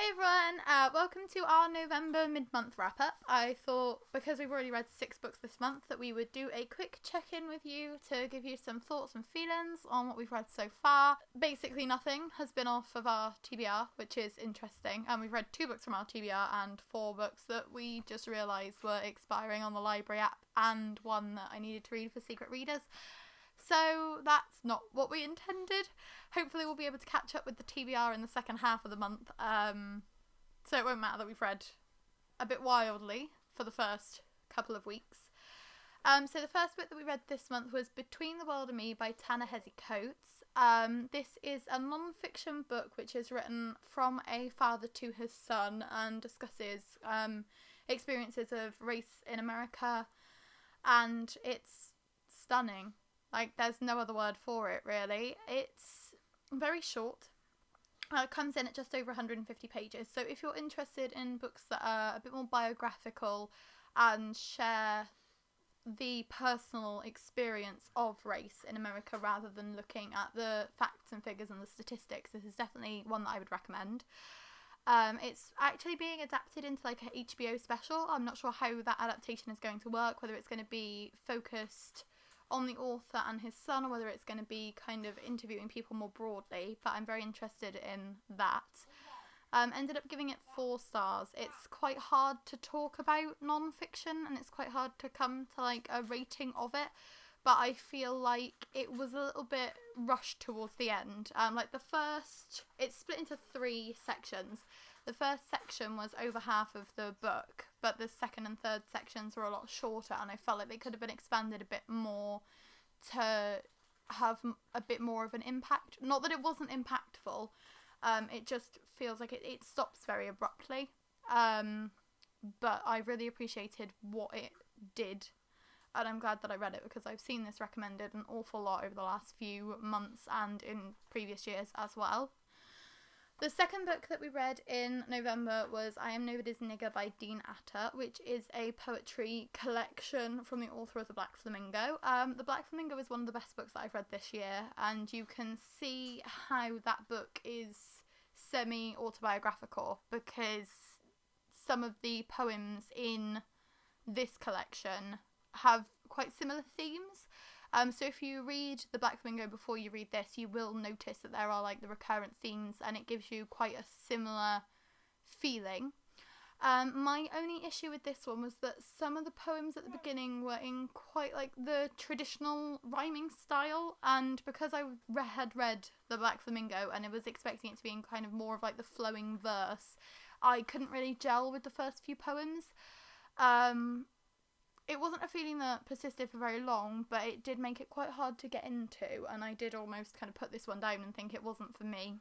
Hey everyone, welcome to our November mid-month wrap-up. I thought, because we've already read 6 books this month, that we would do a quick check-in with you to give you some thoughts and feelings on what we've read so far. Basically nothing has been off of our TBR, which is interesting, and we've read 2 books from our TBR and 4 books that we just realised were expiring on the library app, and one that I needed to read for secret readers. So that's not what we intended. Hopefully we'll be able to catch up with the TBR in the second half of the month. So it won't matter that we've read a bit wildly for the first couple of weeks. So the first book that we read this month was Between the World and Me by Ta-Nehisi. This is a non-fiction book which is written from a father to his son and discusses experiences of race in America, and it's stunning. Like, there's no other word for it, really. It's very short. It comes in at just over 150 pages. So if you're interested in books that are a bit more biographical and share the personal experience of race in America rather than looking at the facts and figures and the statistics, this is definitely one that I would recommend. It's actually being adapted into like a HBO special. I'm not sure how that adaptation is going to work, whether it's going to be focused on the author and his son, or whether it's going to be kind of interviewing people more broadly, but I'm very interested in that. Ended up giving it 4 stars. It's quite hard to talk about non-fiction, and it's quite hard to come to like a rating of it, but I feel like it was a little bit rushed towards the end. It's split into 3 sections. The first section was over half of the book, but the second and third sections were a lot shorter, and I felt like they could have been expanded a bit more to have a bit more of an impact. Not that it wasn't impactful, it just feels like it stops very abruptly, but I really appreciated what it did, and I'm glad that I read it because I've seen this recommended an awful lot over the last few months and in previous years as well. The second book that we read in November was I Am Nobody's Nigger by Atta, which is a poetry collection from the author of The Black Flamingo. The Black Flamingo is one of the best books that I've read this year, and you can see how that book is semi-autobiographical because some of the poems in this collection have quite similar themes. So if you read The Black Flamingo before you read this, you will notice that there are like the recurrent themes, and it gives you quite a similar feeling. My only issue with this one was that some of the poems at the beginning were in quite like the traditional rhyming style, and because I had read The Black Flamingo and I was expecting it to be in kind of more of like the flowing verse, I couldn't really gel with the first few poems. It wasn't a feeling that persisted for very long, but it did make it quite hard to get into, and I did almost kind of put this one down and think it wasn't for me,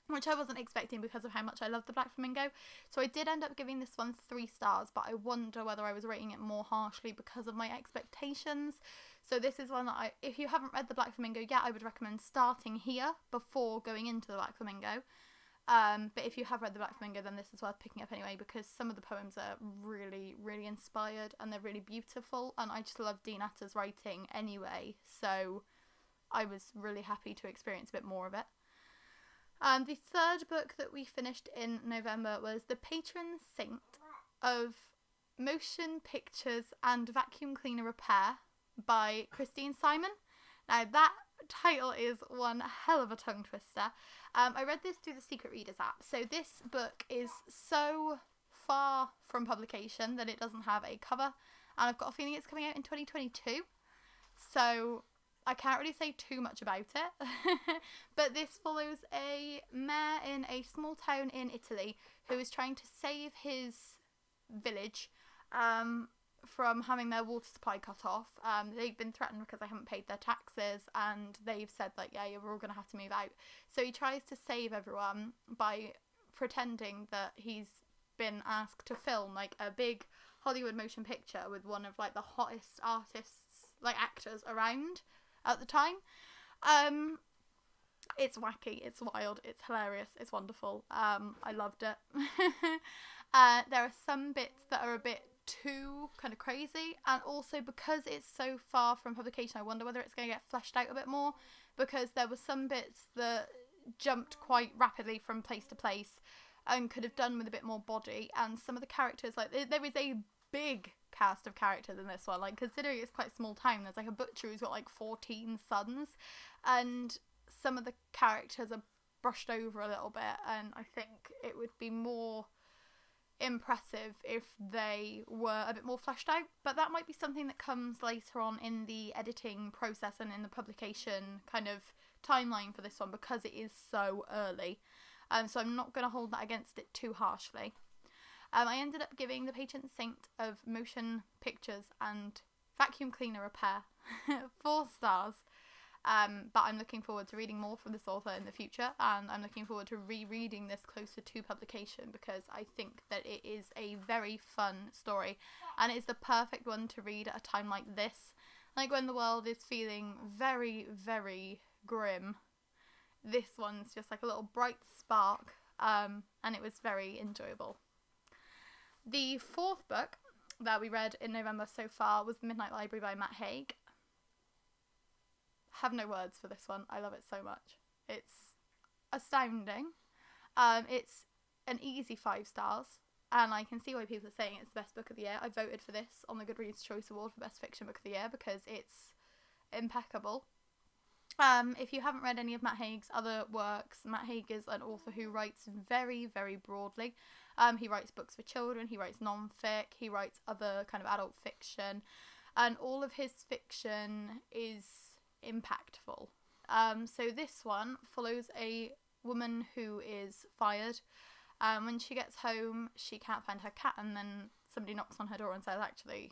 which I wasn't expecting because of how much I love The Black Flamingo. So I did end up giving this one 3 stars, but I wonder whether I was rating it more harshly because of my expectations. So this is one that if you haven't read The Black Flamingo yet, I would recommend starting here before going into The Black Flamingo. But if you have read The Black Flamingo, then this is worth picking up anyway, because some of the poems are really, really inspired and they're really beautiful, and I just love Dean Atta's writing anyway, so I was really happy to experience a bit more of it. The third book that we finished in November was The Patron Saint of Motion Pictures and Vacuum Cleaner Repair by Christine Simon. Now that title is one hell of a tongue twister. I read this through the Secret Readers app. So this book is so far from publication that it doesn't have a cover, and I've got a feeling it's coming out in 2022. So I can't really say too much about it. But this follows a mayor in a small town in Italy who is trying to save his village from having their water supply cut off. They've been threatened because they haven't paid their taxes, and they've said like, yeah, we're all going to have to move out. So he tries to save everyone by pretending that he's been asked to film like a big Hollywood motion picture with one of like the hottest artists, like actors around at the time. It's wacky, it's wild, it's hilarious, it's wonderful. I loved it. There are some bits that are a bit too kind of crazy, and also because it's so far from publication, I wonder whether it's going to get fleshed out a bit more, because there were some bits that jumped quite rapidly from place to place, and could have done with a bit more body. And some of the characters, like, there is a big cast of characters in this one, like, considering it's quite a small town. There's like a butcher who's got like 14 sons, and some of the characters are brushed over a little bit, and I think it would be more impressive if they were a bit more fleshed out, but that might be something that comes later on in the editing process and in the publication kind of timeline for this one, because it is so early, so I'm not going to hold that against it too harshly. I ended up giving The Patron Saint of Motion Pictures and Vacuum Cleaner Repair 4 stars. But I'm looking forward to reading more from this author in the future, and I'm looking forward to rereading this closer to publication, because I think that it is a very fun story, and it's the perfect one to read at a time like this, like when the world is feeling very, very grim. This one's just like a little bright spark, and it was very enjoyable. The 4th book that we read in November so far was The Midnight Library by Matt Haig. Have no words for this one. I love it so much. It's astounding. It's an easy 5 stars, and I can see why people are saying it's the best book of the year. I voted for this on the Goodreads Choice Award for Best Fiction Book of the Year because it's impeccable. If you haven't read any of Matt Haig's other works, Matt Haig is an author who writes very, very broadly. He writes books for children, he writes non-fic, he writes other kind of adult fiction, and all of his fiction is impactful. So this one follows a woman who is fired. When she gets home, she can't find her cat, and then somebody knocks on her door and says, actually,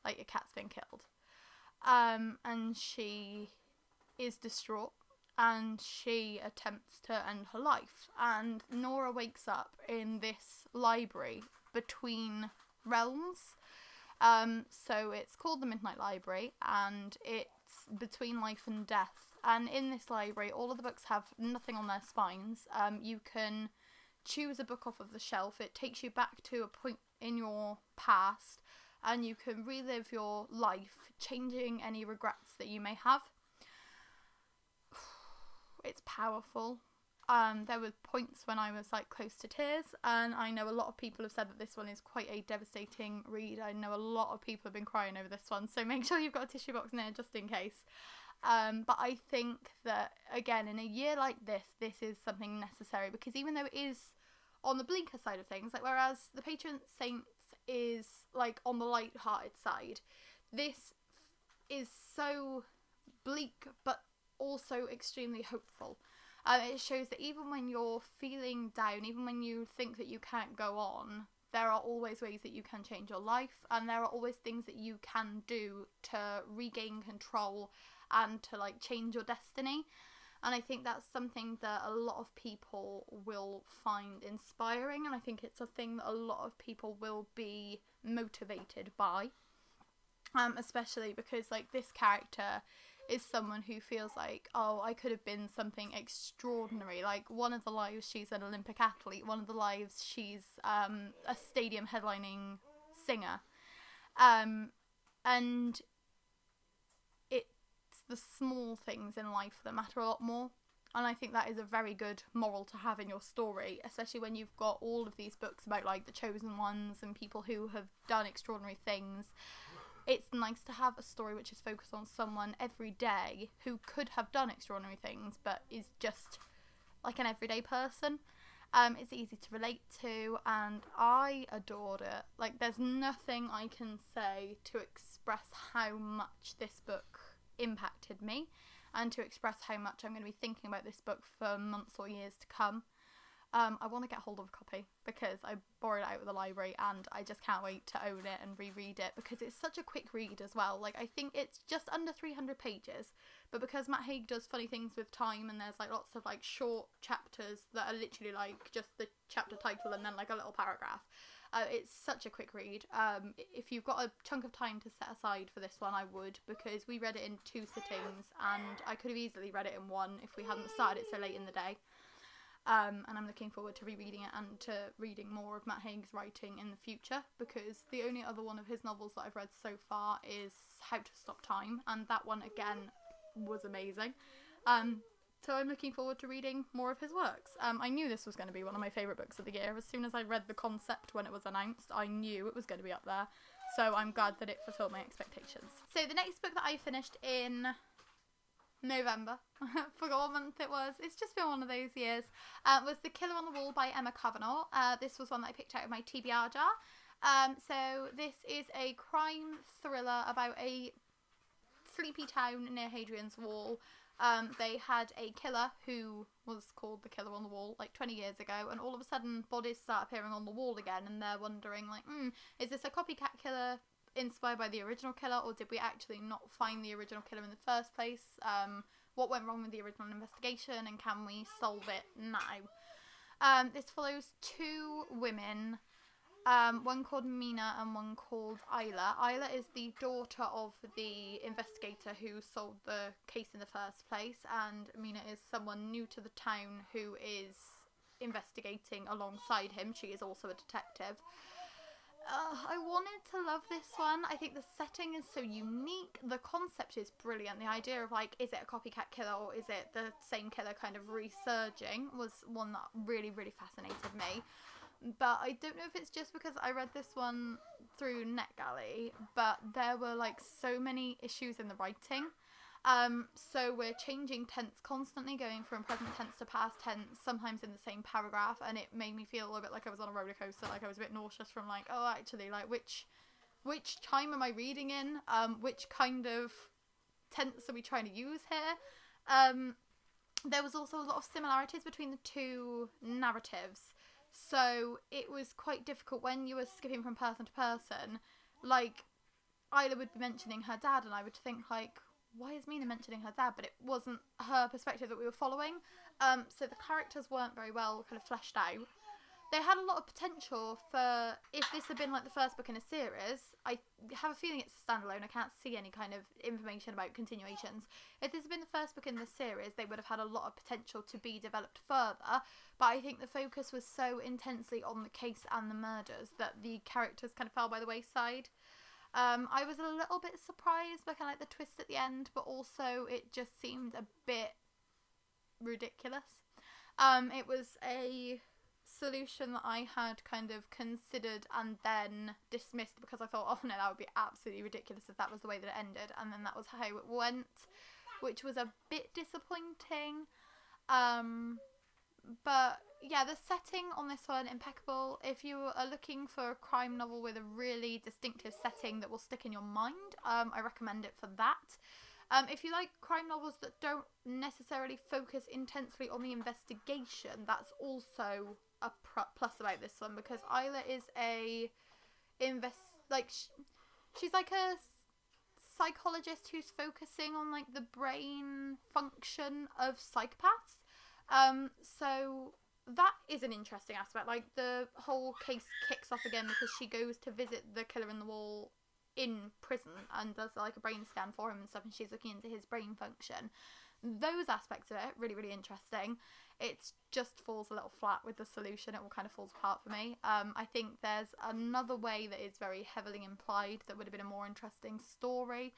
like, your cat's been killed. And she is distraught, and she attempts to end her life. And Nora wakes up in this library between realms. So it's called the Midnight Library, and it's between life and death. And in this library, all of the books have nothing on their spines. You can choose a book off of the shelf. It takes you back to a point in your past, and you can relive your life, changing any regrets that you may have. It's powerful. There were points when I was like close to tears, and I know a lot of people have said that this one is quite a devastating read. I know a lot of people have been crying over this one, so make sure you've got a tissue box in there just in case. But I think that, again, in a year like this is something necessary, because even though it is on the bleaker side of things, like whereas The Patron Saint is like on the light-hearted side, this is so bleak but also extremely hopeful. It shows that even when you're feeling down, even when you think that you can't go on, there are always ways that you can change your life, and there are always things that you can do to regain control and to like change your destiny. And I think that's something that a lot of people will find inspiring, and I think it's a thing that a lot of people will be motivated by, especially because like this character is someone who feels like, oh, I could have been something extraordinary. Like, one of the lives she's an Olympic athlete, one of the lives she's a stadium headlining singer. And it's the small things in life that matter a lot more. And I think that is a very good moral to have in your story, especially when you've got all of these books about like the chosen ones and people who have done extraordinary things. It's nice to have a story which is focused on someone every day who could have done extraordinary things but is just like an everyday person. It's easy to relate to, and I adored it. Like, there's nothing I can say to express how much this book impacted me, and to express how much I'm going to be thinking about this book for months or years to come. I want to get hold of a copy because I borrowed it out of the library, and I just can't wait to own it and reread it because it's such a quick read as well. Like, I think it's just under 300 pages, but because Matt Haig does funny things with time, and there's like lots of like short chapters that are literally like just the chapter title and then like a little paragraph, it's such a quick read. If you've got a chunk of time to set aside for this one, I would, because we read it in 2 sittings, and I could have easily read it in 1 if we hadn't started it so late in the day. And I'm looking forward to rereading it and to reading more of Matt Haig's writing in the future, because the only other one of his novels that I've read so far is How to Stop Time, and that one again was amazing. So I'm looking forward to reading more of his works. I knew this was going to be one of my favourite books of the year. As soon as I read the concept when it was announced, I knew it was going to be up there. So I'm glad that it fulfilled my expectations. So the next book that I finished in November, forgot what month it was, it's just been one of those years, was The Killer on the Wall by Emma Kavanagh. This was one that I picked out of my TBR jar. So this is a crime thriller about a sleepy town near Hadrian's Wall. They had a killer who was called the Killer on the Wall like 20 years ago, and all of a sudden bodies start appearing on the wall again, and they're wondering like, is this a copycat killer inspired by the original killer, or did we actually not find the original killer in the first place? What went wrong with the original investigation, and can we solve it now? This follows two women, one called Mina and one called Isla. Isla is the daughter of the investigator who solved the case in the first place, and Mina is someone new to the town who is investigating alongside him. She is also a detective. I wanted to love this one. I think the setting is so unique. The concept is brilliant. The idea of like, is it a copycat killer or is it the same killer kind of resurging, was one that really, really fascinated me. But I don't know if it's just because I read this one through NetGalley, but there were like so many issues in the writing. So we're changing tense constantly, going from present tense to past tense, sometimes in the same paragraph, and it made me feel a little bit like I was on a roller coaster, like I was a bit nauseous from like, oh, actually, like which time am I reading in? Which kind of tense are we trying to use here? There was also a lot of similarities between the two narratives, so it was quite difficult when you were skipping from person to person. Like, Isla would be mentioning her dad, and I would think like, why is Mina mentioning her dad? But it wasn't her perspective that we were following. So the characters weren't very well kind of fleshed out. They had a lot of potential for, if this had been like the first book in a series, I have a feeling it's a standalone. I can't see any kind of information about continuations. If this had been the first book in the series, they would have had a lot of potential to be developed further. But I think the focus was so intensely on the case and the murders that the characters kind of fell by the wayside. I was a little bit surprised by kind of like the twist at the end, but also it just seemed a bit ridiculous. It was a solution that I had kind of considered and then dismissed because I thought, oh no, that would be absolutely ridiculous if that was the way that it ended, and then that was how it went, which was a bit disappointing. But yeah, the setting on this one, impeccable. If you are looking for a crime novel with a really distinctive setting that will stick in your mind, I recommend it for that. If you like crime novels that don't necessarily focus intensely on the investigation, that's also a plus about this one, because Isla is she's like a psychologist who's focusing on like the brain function of psychopaths. So that is an interesting aspect. Like, the whole case kicks off again because she goes to visit the killer in the wall in prison and does like a brain scan for him and stuff, and she's looking into his brain function. Those aspects of it, really, really interesting. It just falls a little flat with the solution. It all kind of falls apart for me. I think there's another way that is very heavily implied that would have been a more interesting story.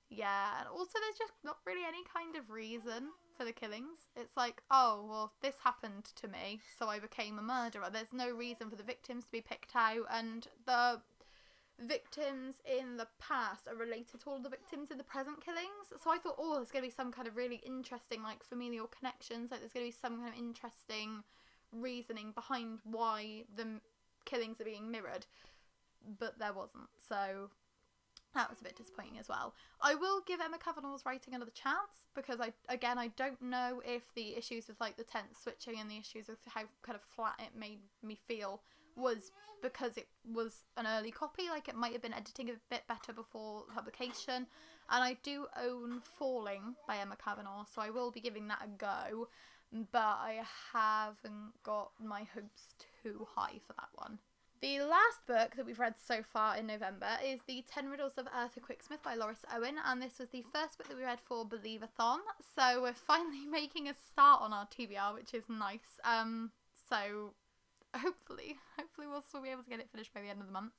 Yeah, and also there's just not really any kind of reason for the killings. It's like, oh, well, this happened to me, so I became a murderer. There's no reason for the victims to be picked out, and the victims in the past are related to all the victims in the present killings. So I thought, oh, there's going to be some kind of really interesting, like, familial connections. Like, there's going to be some kind of interesting reasoning behind why the killings are being mirrored. But there wasn't, so that was a bit disappointing as well. I will give Emma Kavanagh's writing another chance, because I don't know if the issues with like the tense switching and the issues with how kind of flat it made me feel was because it was an early copy. Like, it might have been editing a bit better before publication. And I do own Falling by Emma Kavanagh, so I will be giving that a go, but I haven't got my hopes too high for that one. The last book that we've read so far in November is the 10 Riddles of Eartha Quicksmith by Owen, and this was the first book that we read for Believeathon, so we're finally making a start on our TBR, which is nice. So hopefully we'll still be able to get it finished by the end of the month.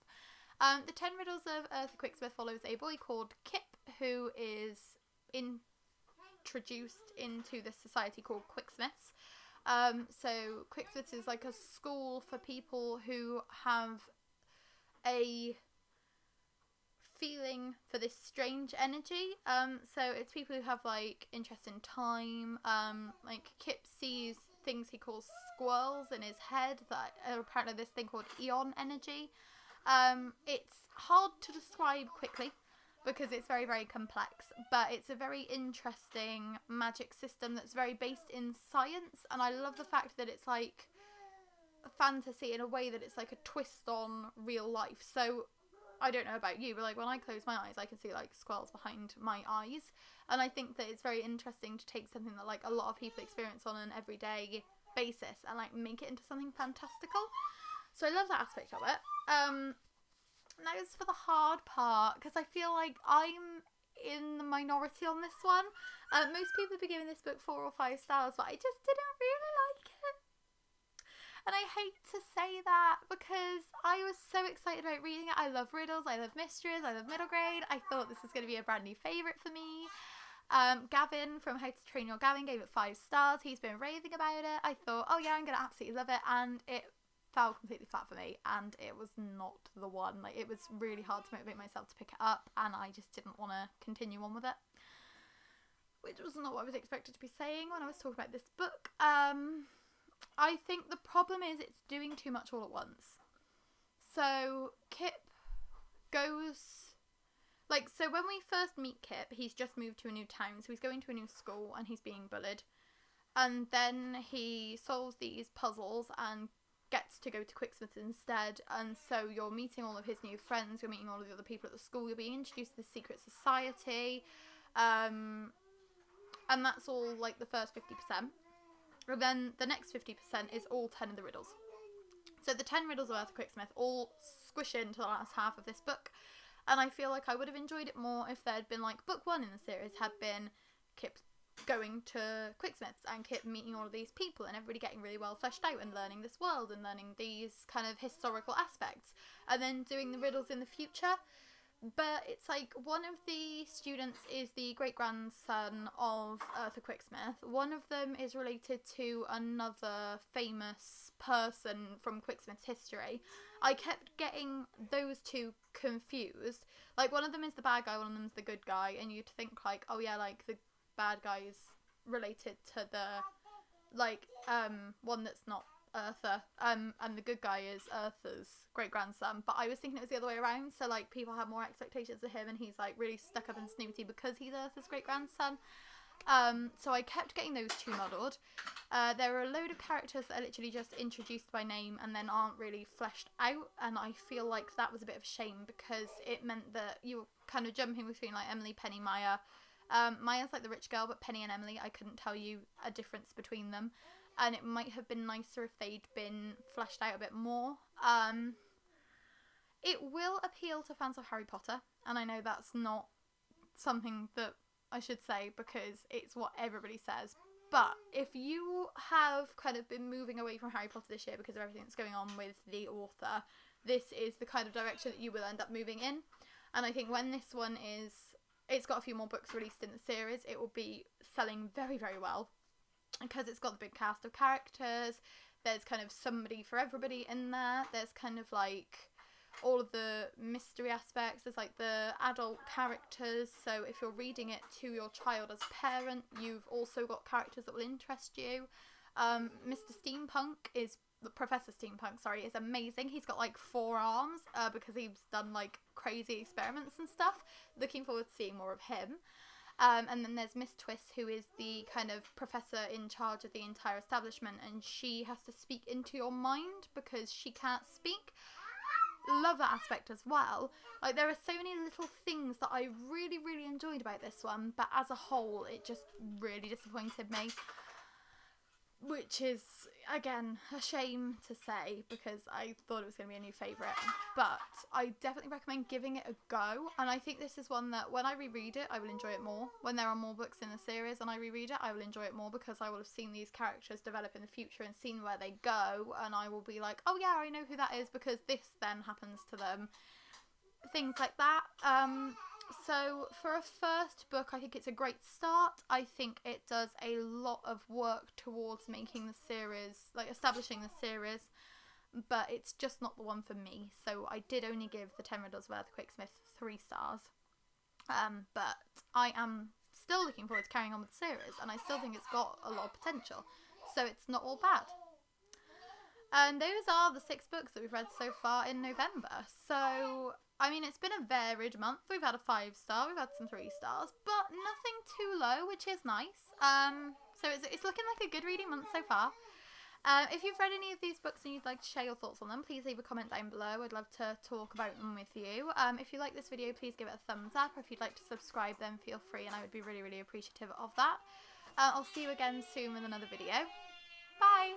The 10 Riddles of Eartha Quicksmith follows a boy called Kip, who is introduced into this society called Quicksmiths. So Quicksmiths is like a school for people who have a feeling for this strange energy. So it's people who have like interest in time. Like Kip sees things he calls squirrels in his head that are apparently this thing called eon energy. It's hard to describe quickly because it's very, very complex, but it's a very interesting magic system that's very based in science, and I love the fact that it's like fantasy in a way that it's like a twist on real life. So I don't know about you, but like when I close my eyes I can see like squirrels behind my eyes, and I think that it's very interesting to take something that like a lot of people experience on an everyday basis and like make it into something fantastical. So I love that aspect of it. Now as for the hard part, because I feel like I'm in the minority on this one. Most people have been giving this book 4 or 5 stars, but I just didn't really like it. And I hate to say that because I was so excited about reading it. I love riddles, I love mysteries, I love middle grade. I thought this was going to be a brand new favourite for me. Gavin from How to Train Your Gavin gave it 5 stars. He's been raving about it. I thought, oh yeah, I'm going to absolutely love it, and it fell completely flat for me, and it was not the one. Like, it was really hard to motivate myself to pick it up, and I just didn't want to continue on with it, which was not what I was expected to be saying when I was talking about this book. I think the problem is it's doing too much all at once. So Kip goes, like, so when we first meet Kip, he's just moved to a new town, so he's going to a new school and he's being bullied, and then he solves these puzzles and gets to go to Quicksmith instead, and so you're meeting all of his new friends, you're meeting all of the other people at the school, you're being introduced to the secret society, and that's all like the first 50%. And then the next 50% is all 10 of the riddles. So the 10 riddles of Eartha Quicksmith all squish into the last half of this book, and I feel like I would have enjoyed it more if there had been like book 1 in the series had been Kip going to Quicksmiths and Kip meeting all of these people and everybody getting really well fleshed out and learning this world and learning these kind of historical aspects, and then doing the riddles in the future. But it's like one of the students is the great-grandson of Eartha Quicksmith. One of them is related to another famous person from Quicksmith's history. I kept getting those two confused. Like, one of them is the bad guy, one of them is the good guy, and you'd think like, oh yeah, like the bad guy is related to the like one that's not Eartha, and the good guy is Eartha's great-grandson, but I was thinking it was the other way around, so like people have more expectations of him and he's like really stuck up and snooty because he's Eartha's great-grandson. So I kept getting those two muddled. There are a load of characters that are literally just introduced by name and then aren't really fleshed out, and I feel like that was a bit of a shame because it meant that you were kind of jumping between like Emily, Penny, Maya. Maya's like the rich girl, but Penny and Emily, I couldn't tell you a difference between them, and it might have been nicer if they'd been fleshed out a bit more. It will appeal to fans of Harry Potter, and I know that's not something that I should say because it's what everybody says, but if you have kind of been moving away from Harry Potter this year because of everything that's going on with the author, this is the kind of direction that you will end up moving in. And I think when this one is, it's got a few more books released in the series, it will be selling very, very well because it's got the big cast of characters. There's kind of somebody for everybody in there. There's kind of like all of the mystery aspects. There's like the adult characters, so if you're reading it to your child as a parent, you've also got characters that will interest you. Mr. Steampunk is Professor Steampunk, sorry, is amazing. He's got like 4 arms because he's done like crazy experiments and stuff. Looking forward to seeing more of him. And then there's Miss Twist, who is the kind of professor in charge of the entire establishment, and she has to speak into your mind because she can't speak. Love that aspect as well. Like, there are so many little things that I really, really enjoyed about this one, but as a whole, it just really disappointed me. Which is, again, a shame to say because I thought it was going to be a new favourite. But I definitely recommend giving it a go. And I think this is one that when I reread it, I will enjoy it more. When there are more books in the series and I reread it, I will enjoy it more because I will have seen these characters develop in the future and seen where they go. And I will be like, oh yeah, I know who that is because this then happens to them. Things like that. So for a first book, I think it's a great start. I think it does a lot of work towards making the series, like establishing the series, but it's just not the one for me. So I did only give the 10 Riddles of Eartha Quicksmith 3 stars. But I am still looking forward to carrying on with the series, and I still think it's got a lot of potential. So it's not all bad. And those are the 6 books that we've read so far in November. So, I mean, it's been a varied month. We've had a 5-star, we've had some 3 stars, but nothing too low, which is nice. So it's looking like a good reading month so far. If you've read any of these books and you'd like to share your thoughts on them, please leave a comment down below. I'd love to talk about them with you. If you like this video, please give it a thumbs up. Or if you'd like to subscribe, then feel free, and I would be really, really appreciative of that. I'll see you again soon with another video. Bye!